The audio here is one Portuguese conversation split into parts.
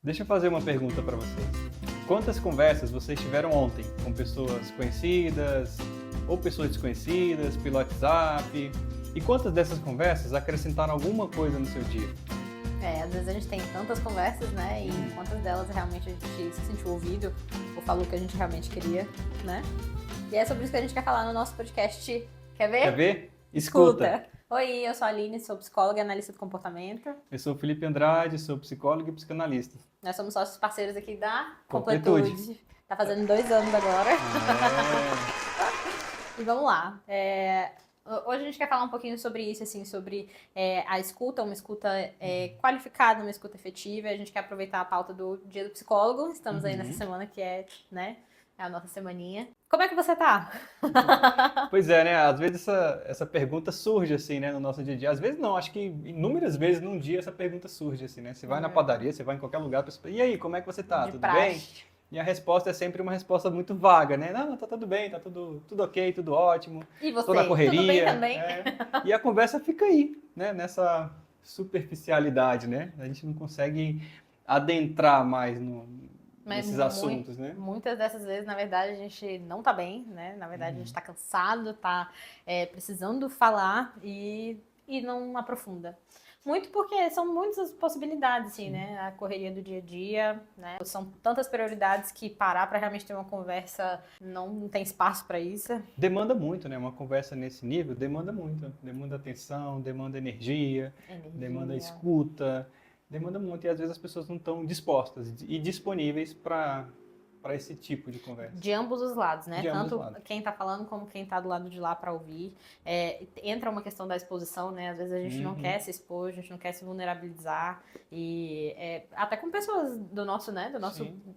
Deixa eu fazer uma pergunta para vocês. Quantas conversas vocês tiveram ontem com pessoas conhecidas ou pessoas desconhecidas pelo WhatsApp? E quantas dessas conversas acrescentaram alguma coisa no seu dia? Às vezes a gente tem tantas conversas, né? E em quantas delas realmente a gente se sentiu ouvido ou falou o que a gente realmente queria, né? E é sobre isso que a gente quer falar no nosso podcast. Quer ver? Quer ver? Escuta! Oi, eu sou a Aline, sou psicóloga e analista do comportamento. Eu sou o Felipe Andrade, sou psicólogo e psicanalista. Nós somos sócios parceiros aqui da Completude. Completude. Tá fazendo 2 anos agora. E vamos lá. Hoje a gente quer falar um pouquinho sobre isso, assim, sobre a escuta, uma escuta qualificada, uma escuta efetiva. A gente quer aproveitar a pauta do Dia do Psicólogo. Estamos aí nessa semana que é a nossa semaninha. Como é que você tá? Pois é, né? Às vezes essa pergunta surge, assim, né, no nosso dia a dia. Às vezes não, acho que inúmeras vezes num dia essa pergunta surge, assim, né? Você vai na padaria, você vai em qualquer lugar, a pessoa, e aí, como é que você tá? De Tudo praxe. bem? E a resposta é sempre uma resposta muito vaga, né? Não, tá tudo bem, tá tudo ok, tudo ótimo. E você? Tô na correria. Tudo bem também? E a conversa fica aí, né? Nessa superficialidade, né? A gente não consegue adentrar mais nesses assuntos, né? Muitas dessas vezes, na verdade, a gente não tá bem, né? Na verdade, a gente tá cansado, tá precisando falar e não aprofunda. Muito porque são muitas possibilidades, assim, né? A correria do dia a dia, né? São tantas prioridades que parar para realmente ter uma conversa não tem espaço para isso. Demanda muito, né? Uma conversa nesse nível demanda muito. Demanda atenção, demanda energia, demanda escuta, demanda muito. E às vezes as pessoas não estão dispostas e disponíveis para esse tipo de conversa. De ambos os lados, né? De ambos Tanto os lados. quem tá falando como quem tá do lado de lá para ouvir. Entra uma questão da exposição, né? Às vezes a gente não quer se expor, a gente não quer se vulnerabilizar. E até com pessoas do nosso, né?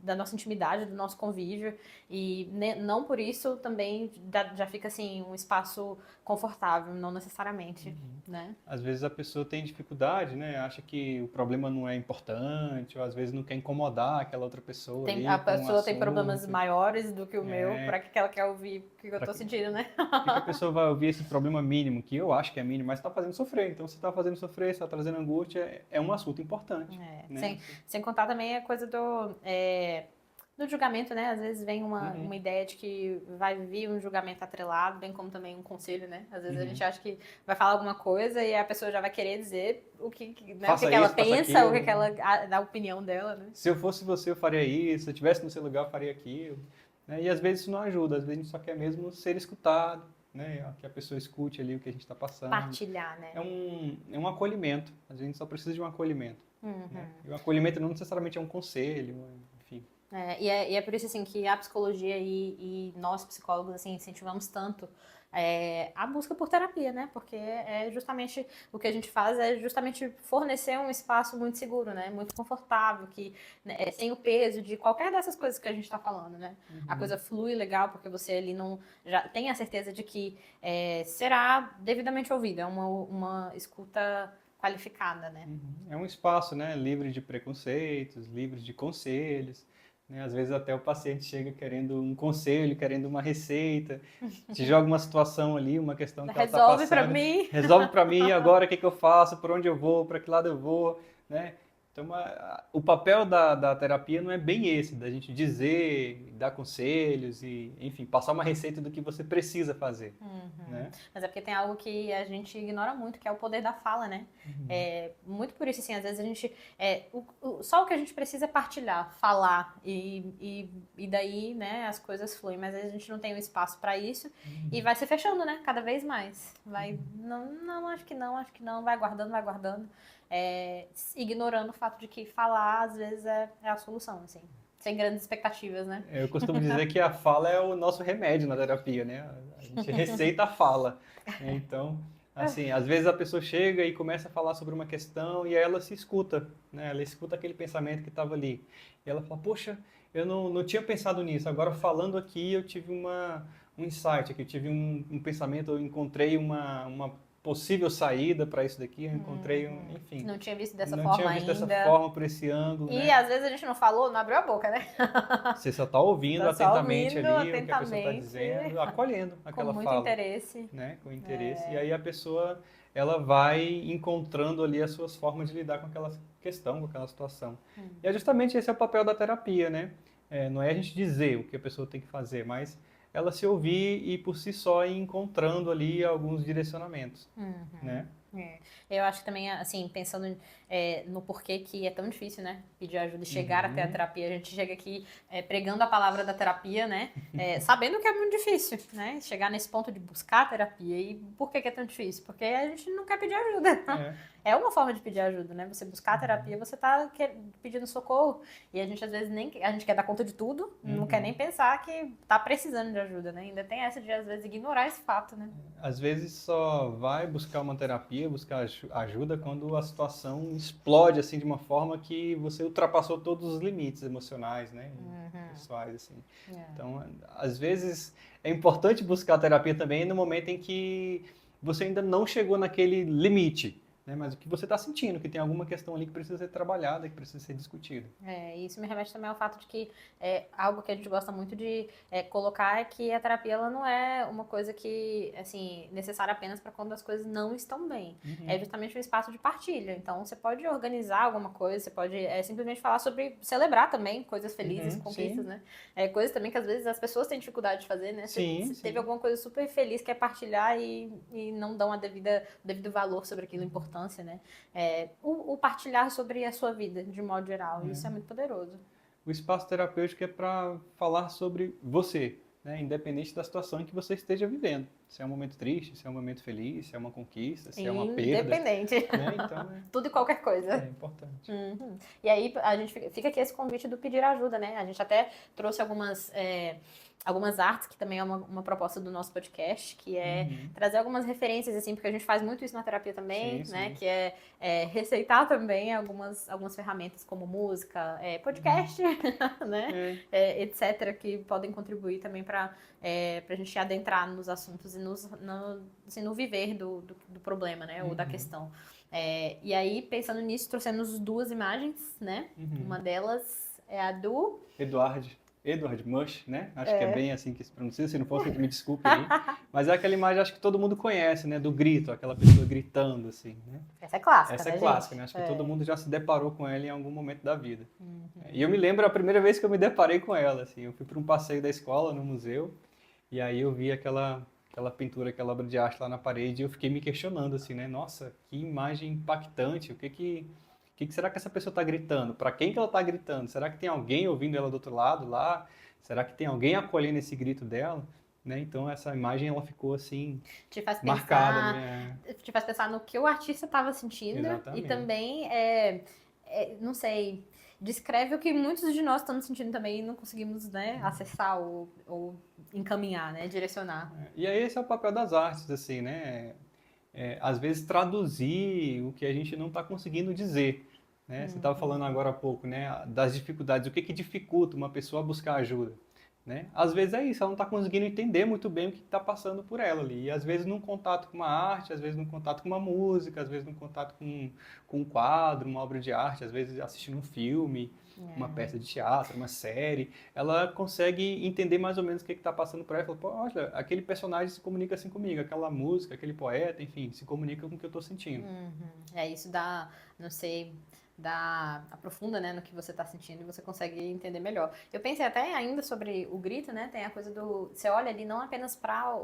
Da nossa intimidade, do nosso convívio. E não por isso também já fica assim um espaço confortável, não necessariamente, né? Às vezes a pessoa tem dificuldade, né? Acha que o problema não é importante, ou às vezes não quer incomodar aquela outra pessoa. A pessoa tem problemas maiores do que o meu, para que ela quer ouvir o que eu tô sentindo, né? Por que a pessoa vai ouvir esse problema mínimo, que eu acho que é mínimo, mas está fazendo sofrer. Então, se está fazendo sofrer, se está trazendo angústia, é um assunto importante. Né? Sem contar também a coisa do julgamento, né? Às vezes vem uma ideia de que vai vir um julgamento atrelado, bem como também um conselho, né? Às vezes a gente acha que vai falar alguma coisa e a pessoa já vai querer dizer o que ela pensa, o que ela da opinião dela, né? Se eu fosse você, eu faria isso. Se eu estivesse no seu lugar, eu faria aquilo. Né? E às vezes isso não ajuda. Às vezes a gente só quer mesmo ser escutado, né? Que a pessoa escute ali o que a gente está passando. Partilhar, né? É um acolhimento. Às vezes a gente só precisa de um acolhimento. Né? E o acolhimento não necessariamente é um conselho, enfim. E é por isso assim, que a psicologia e nós psicólogos assim, incentivamos tanto a busca por terapia, né? Porque justamente o que a gente faz é justamente fornecer um espaço muito seguro, né? Muito confortável, que sem o peso de qualquer dessas coisas que a gente está falando, né? A coisa flui legal porque você ali já tem a certeza de que será devidamente ouvido, é uma escuta qualificada, né? É um espaço, né? Livre de preconceitos, livre de conselhos. Né? Às vezes até o paciente chega querendo um conselho, querendo uma receita, te joga uma situação ali, uma questão que ela está passando. Resolve para mim. Resolve para mim, agora o que eu faço, por onde eu vou, para que lado eu vou, né? Então, o papel da terapia não é bem esse, da gente dizer, dar conselhos e, enfim, passar uma receita do que você precisa fazer. Né? Mas é porque tem algo que a gente ignora muito, que é o poder da fala, né? Muito por isso, assim, às vezes a gente... só o que a gente precisa é partilhar, falar, e daí, né, as coisas fluem. Mas às vezes a gente não tem um espaço para isso e vai se fechando, né? Cada vez mais. Vai, acho que não, vai guardando. Ignorando o fato de que falar, às vezes, é a solução, assim. Sem grandes expectativas, né? Eu costumo dizer que a fala é o nosso remédio na terapia, né? A gente receita a fala. Né? Então, assim, às vezes a pessoa chega e começa a falar sobre uma questão e aí ela se escuta, né? Ela escuta aquele pensamento que estava ali. E ela fala, poxa, eu não tinha pensado nisso. Agora, falando aqui, eu tive um insight aqui, eu tive um pensamento, eu encontrei uma possível saída para isso daqui, eu encontrei enfim. Não tinha visto dessa forma ainda. Não tinha visto dessa forma, por esse ângulo, E né? às vezes a gente não falou, não abriu a boca, né? Você só está ouvindo atentamente ali o que a pessoa está atentamente. dizendo, acolhendo aquela fala. Com muito interesse. Né? Com interesse. E aí a pessoa ela vai encontrando ali as suas formas de lidar com aquela questão, com aquela situação. E é justamente esse é o papel da terapia, né? Não é a gente dizer o que a pessoa tem que fazer, mas ela se ouvir e por si só ir encontrando ali alguns direcionamentos, né? É. Eu acho que também, assim, pensando no porquê que é tão difícil, né, pedir ajuda e chegar até a terapia, a gente chega aqui pregando a palavra da terapia, né, sabendo que é muito difícil, né, chegar nesse ponto de buscar a terapia. E por que que é tão difícil? Porque a gente não quer pedir ajuda. É uma forma de pedir ajuda, né, você buscar a terapia, você tá pedindo socorro, e a gente às vezes a gente quer dar conta de tudo, não quer nem pensar que tá precisando de ajuda, né, ainda tem essa de às vezes ignorar esse fato, né. Às vezes só vai buscar uma terapia, buscar ajuda quando a situação explode assim de uma forma que você ultrapassou todos os limites emocionais, né, e pessoais assim. Então, às vezes é importante buscar a terapia também no momento em que você ainda não chegou naquele limite, né, mas o que você está sentindo, que tem alguma questão ali que precisa ser trabalhada, que precisa ser discutida. E isso me remete também ao fato de que algo que a gente gosta muito de colocar é que a terapia ela não é uma coisa que, assim, necessária apenas para quando as coisas não estão bem. É justamente um espaço de partilha. Então, você pode organizar alguma coisa, você pode simplesmente falar sobre celebrar também coisas felizes, conquistas, né? Coisas também que às vezes as pessoas têm dificuldade de fazer, né? Você teve alguma coisa super feliz, quer partilhar e não dão o devido valor sobre aquilo, importância, né? O partilhar sobre a sua vida, de modo geral, isso é muito poderoso. O espaço terapêutico é para falar sobre você, né? Independente da situação em que você esteja vivendo. Se é um momento triste, se é um momento feliz, se é uma conquista, se é uma perda. Independente. Né? Então, tudo e qualquer coisa. É importante. E aí a gente fica aqui esse convite do pedir ajuda, né? A gente até trouxe algumas artes, que também é uma proposta do nosso podcast, que é trazer algumas referências, assim, porque a gente faz muito isso na terapia também, né? Que é receitar também algumas ferramentas como música, podcast, né? Etc., que podem contribuir também para a gente adentrar nos assuntos e no viver do problema, né? Ou da questão. E aí, pensando nisso, trouxemos duas imagens, né? Uma delas é a do... Edward Mush, né? Acho que é bem assim que se pronuncia, se não for, me desculpe aí. Mas é aquela imagem, acho que todo mundo conhece, né? Do grito, aquela pessoa gritando, assim, né? Essa é clássica, Essa né, é clássica, gente? né? Acho que todo mundo já se deparou com ela em algum momento da vida. E eu me lembro a primeira vez que eu me deparei com ela, assim. Eu fui para um passeio da escola, no museu, e aí eu vi aquela pintura, aquela obra de arte lá na parede, e eu fiquei me questionando, assim, né? Nossa, que imagem impactante, o que será que essa pessoa está gritando? Para quem que ela está gritando? Será que tem alguém ouvindo ela do outro lado lá? Será que tem alguém acolhendo esse grito dela? Né? Então essa imagem ela ficou assim marcada, né? Te faz pensar no que o artista estava sentindo. Exatamente. E também não sei, descreve o que muitos de nós estamos sentindo também e não conseguimos, né, acessar ou encaminhar, né, direcionar. E aí esse é o papel das artes, assim, né? Às vezes traduzir o que a gente não está conseguindo dizer. Né? Você estava falando agora há pouco, né, das dificuldades, o que dificulta uma pessoa a buscar ajuda. Né? Às vezes é isso, ela não está conseguindo entender muito bem o que está passando por ela ali. E às vezes num contato com uma arte, às vezes num contato com uma música, às vezes num contato com um quadro, uma obra de arte, às vezes assistindo um filme, uma peça de teatro, uma série, ela consegue entender mais ou menos o que está passando por ela. Fala, pô, olha, aquele personagem se comunica assim comigo, aquela música, aquele poeta, enfim, se comunica com o que eu estou sentindo. Isso dá, não sei... aprofunda, né, no que você está sentindo e você consegue entender melhor. Eu pensei até ainda sobre o grito, né, tem a coisa do... Você olha ali não apenas para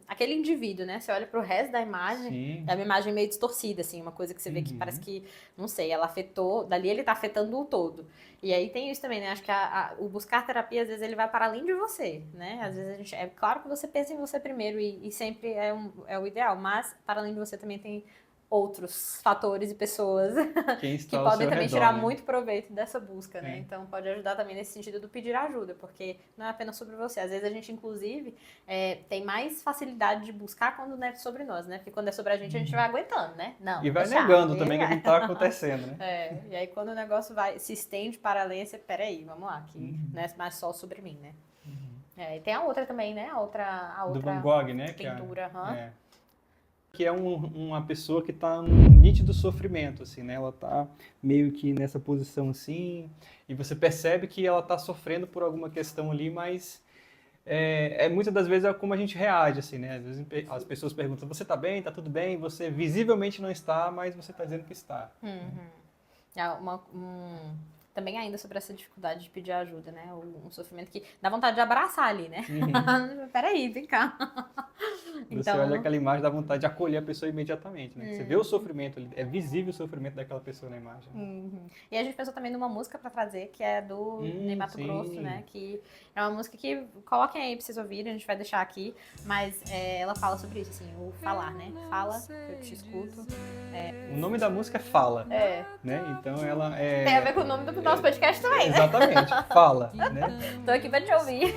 aquele indivíduo, né, você olha para o resto da imagem, é uma imagem meio distorcida, assim, uma coisa que você vê que parece que, não sei, ela afetou, dali ele está afetando o todo. E aí tem isso também, né, acho que o buscar terapia, às vezes, ele vai para além de você, né, às vezes é claro que você pensa em você primeiro e sempre é o ideal, mas para além de você também tem outros fatores e pessoas que podem também tirar muito proveito dessa busca, né? Então pode ajudar também nesse sentido do pedir ajuda, porque não é apenas sobre você. Às vezes a gente, inclusive, tem mais facilidade de buscar quando não é sobre nós, né? Porque quando é sobre a gente vai aguentando, né? Não, e vai negando também que não está acontecendo, né? E aí quando o negócio se estende para além, você, peraí, vamos lá, que não é mais só sobre mim, né? E tem a outra também, né? A outra do Van Gogh, né? Pintura, que é uma pessoa que está num nítido sofrimento, assim, né? Ela está meio que nessa posição assim, e você percebe que ela está sofrendo por alguma questão ali, mas muitas das vezes é como a gente reage, assim, né? Às vezes as pessoas perguntam, você tá bem? Tá tudo bem? Você visivelmente não está, mas você tá dizendo que está. Também ainda sobre essa dificuldade de pedir ajuda, né? Um sofrimento que dá vontade de abraçar ali, né? Peraí, vem cá. Você olha aquela imagem, dá vontade de acolher a pessoa imediatamente, né? Você vê o sofrimento ali, é visível o sofrimento daquela pessoa na imagem. E a gente pensou também numa música pra trazer, que é do Ney Matogrosso, né? Que é uma música que, coloquem aí pra vocês ouvirem, a gente vai deixar aqui, mas ela fala sobre isso, assim, o falar, né? Fala, eu te escuto. O nome da música é Fala, né? Então ela é... Tem a ver com o nome do nosso podcast também, né? Exatamente, Fala, né? Tô aqui pra te ouvir.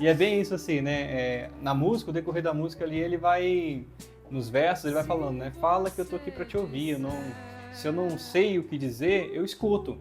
E é bem isso assim, né? Na música, o decorrer da música ali, ele vai, nos versos, ele vai falando, né? Fala que eu tô aqui pra te ouvir, se eu não sei o que dizer, eu escuto,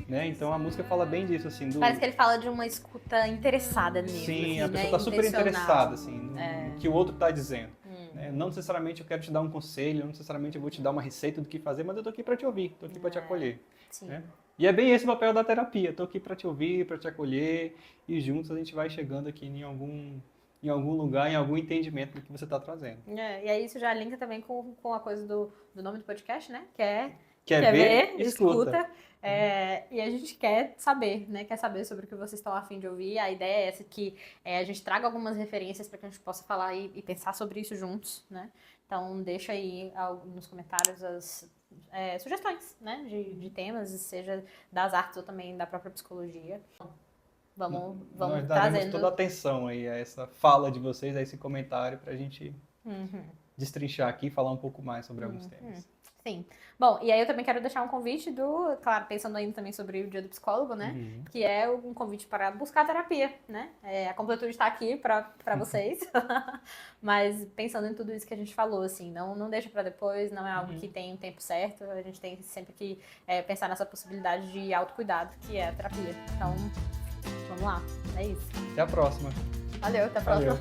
né? Então a música fala bem disso, assim. Parece que ele fala de uma escuta interessada nele. Sim, assim, a pessoa né? tá super interessada, assim, no que o outro tá dizendo. Né? Não necessariamente eu quero te dar um conselho, não necessariamente eu vou te dar uma receita do que fazer, mas eu tô aqui pra te ouvir, tô aqui pra te acolher. Sim. Né? E é bem esse o papel da terapia. Estou aqui para te ouvir, para te acolher, e juntos a gente vai chegando aqui em algum lugar, em algum entendimento do que você está trazendo. E aí isso já linka também com a coisa do nome do podcast, né? Que é Quer ver, escuta. E a gente quer saber, né? Quer saber sobre o que vocês estão a fim de ouvir. A ideia é essa, que a gente traga algumas referências para que a gente possa falar e pensar sobre isso juntos, né? Então deixa aí nos comentários as sugestões, né, de temas, seja das artes ou também da própria psicologia. Vamos Nós daremos trazendo toda a atenção aí a essa fala de vocês, a esse comentário, para a gente destrinchar aqui e falar um pouco mais sobre alguns temas. Sim. Bom, e aí eu também quero deixar um convite claro, pensando ainda também sobre o Dia do Psicólogo, né? Que é um convite para buscar terapia, né? A Completude está aqui para vocês, mas pensando em tudo isso que a gente falou, assim, não deixa para depois, não é algo que tem um tempo certo, a gente tem sempre que pensar nessa possibilidade de autocuidado, que é a terapia. Então, vamos lá, é isso. Até a próxima. Valeu, até a próxima.